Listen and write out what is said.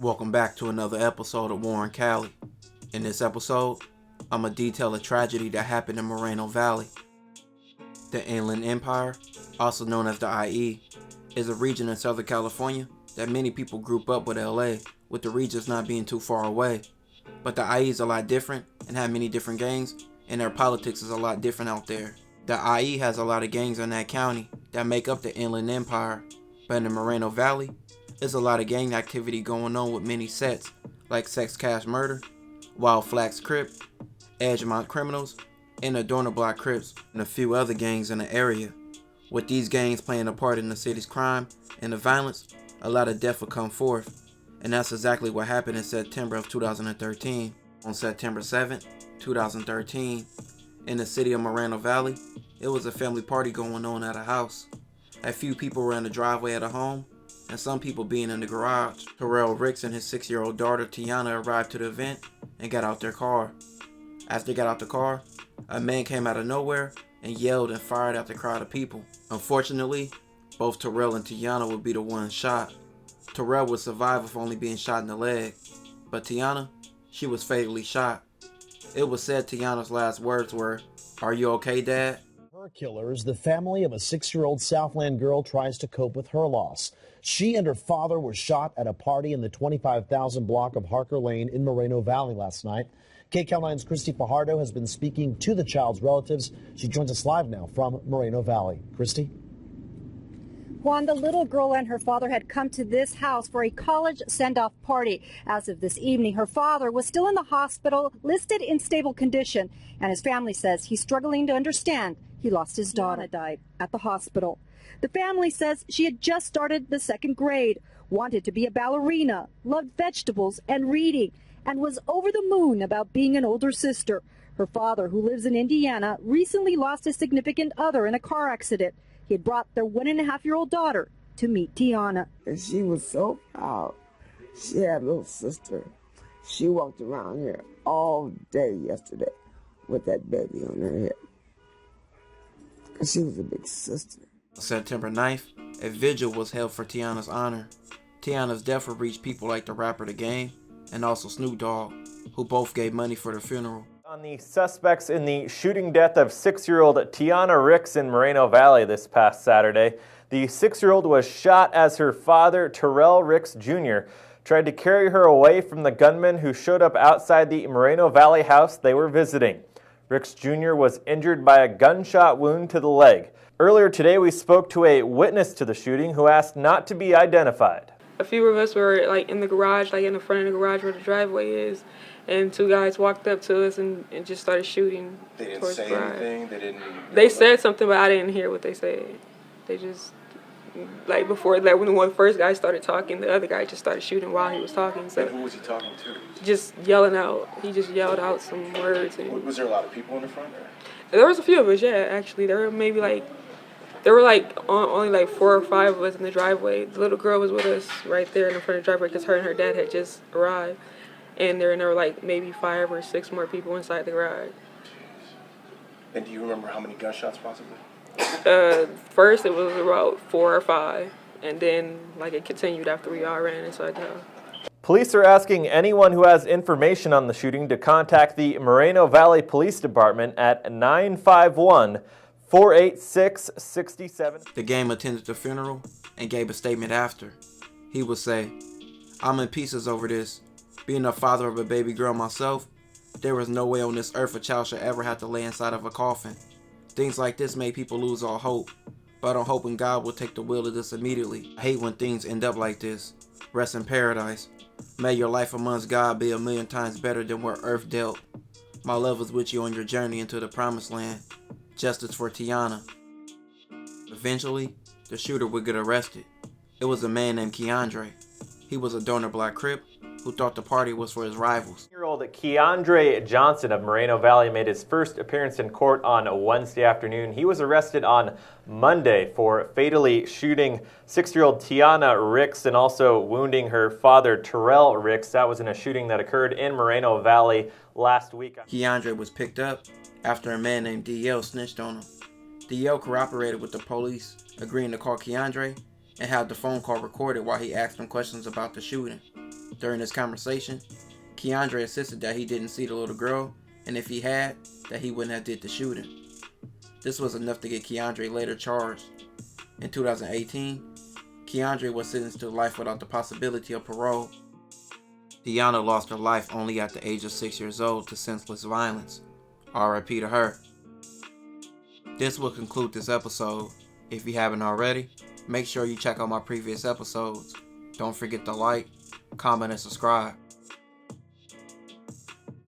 Welcome back to another episode of War in Cali. In this episode, I'm going to detail a tragedy that happened in Moreno Valley. The Inland Empire, also known as the IE, is a region in Southern California that many people group up with LA, with the regions not being too far away. But the IE is a lot different and have many different gangs, and their politics is a lot different out there. The IE has a lot of gangs in that county that make up the Inland Empire, but in the Moreno Valley, there's a lot of gang activity going on with many sets, like Sex Cash Murder, Wild Flags Crip, Edgemont Criminals, and the Dorner Blocc Crips, and a few other gangs in the area. With these gangs playing a part in the city's crime and the violence, a lot of death will come forth. And that's exactly what happened in September of 2013. On September 7th, 2013, in the city of Moreno Valley, it was a family party going on at a house. A few people were in the driveway at a home, and some people being in the garage. Terrell Ricks and his 6-year-old daughter Tiana arrived to the event and got out their car. After they got out the car, a man came out of nowhere and yelled and fired at the crowd of people. Unfortunately, both Terrell and Tiana would be the ones shot. Terrell would survive with only being shot in the leg, but Tiana, she was fatally shot. It was said Tiana's last words were, "Are you okay, Dad?" Her killers, the family of a 6-year-old Southland girl, tries to cope with her loss. She and her father were shot at a party in the 25,000 block of Harker Lane in Moreno Valley last night. KCAL 9's Christy Fajardo has been speaking to the child's relatives. She joins us live now from Moreno Valley. Christy? Juan, the little girl and her father had come to this house for a college send-off party. As of this evening, her father was still in the hospital, listed in stable condition, and his family says he's struggling to understand. He lost his daughter, died at the hospital. The family says she had just started the 2nd grade, wanted to be a ballerina, loved vegetables and reading, and was over the moon about being an older sister. Her father, who lives in Indiana, recently lost his significant other in a car accident. He had brought their 1.5-year-old daughter to meet Tiana. And she was so proud. She had a little sister. She walked around here all day yesterday with that baby on her head. And she was a big sister. September 9th, a vigil was held for Tiana's honor. Tiana's death would reach people like the rapper The Game and also Snoop Dogg, who both gave money for the funeral. On the suspects in the shooting death of 6-year-old Tiana Ricks in Moreno Valley this past Saturday, the 6-year-old was shot as her father, Terrell Ricks Jr., tried to carry her away from the gunman who showed up outside the Moreno Valley house they were visiting. Ricks Jr. was injured by a gunshot wound to the leg. Earlier today, we spoke to a witness to the shooting who asked not to be identified. A few of us were in the garage, in the front of the garage where the driveway is, and 2 guys walked up to us and just started shooting. They didn't towards say the garage. anything? They said something, but I didn't hear what they said. They just, before that, when the one first guy started talking, the other guy just started shooting while he was talking. So And who was he talking to? just yelling out. He just yelled out some words. And Was there a lot of people in the front? there was a few of us, yeah, actually. There were maybe only 4 or 5 of us in the driveway. The little girl was with us right there in the front of the driveway because her and her dad had just arrived. And there were maybe 5 or 6 more people inside the garage. And do you remember how many gunshots possibly? First it was about 4 or 5. And then it continued after we all ran inside the house. Police are asking anyone who has information on the shooting to contact the Moreno Valley Police Department at 951-486-67. The Game attended the funeral and gave a statement after. He would say, "I'm in pieces over this. Being a father of a baby girl myself, there was no way on this earth a child should ever have to lay inside of a coffin. Things like this make people lose all hope, but I'm hoping God will take the wheel of this immediately. I hate when things end up like this. Rest in paradise. May your life amongst God be 1,000,000 times better than what earth dealt. My love is with you on your journey into the promised land. Justice for Tiana." Eventually, the shooter would get arrested. It was a man named Keandre. He was a Dorner Blocc Crip who thought the party was for his rivals. 6-year-old Keandre Johnson of Moreno Valley made his first appearance in court on Wednesday afternoon. He was arrested on Monday for fatally shooting 6-year-old Tiana Ricks and also wounding her father, Terrell Ricks. That was in a shooting that occurred in Moreno Valley last week. Keandre was picked up after a man named DL snitched on him. DL cooperated with the police, agreeing to call Keandre and had the phone call recorded while he asked him questions about the shooting. During this conversation, Keandre insisted that he didn't see the little girl, and if he had, that he wouldn't have did the shooting. This was enough to get Keandre later charged. In 2018, Keandre was sentenced to life without the possibility of parole. Tiana lost her life only at the age of 6 years old to senseless violence. R.I.P. to her. This will conclude this episode. If you haven't already, make sure you check out my previous episodes. Don't forget to like, comment, and subscribe.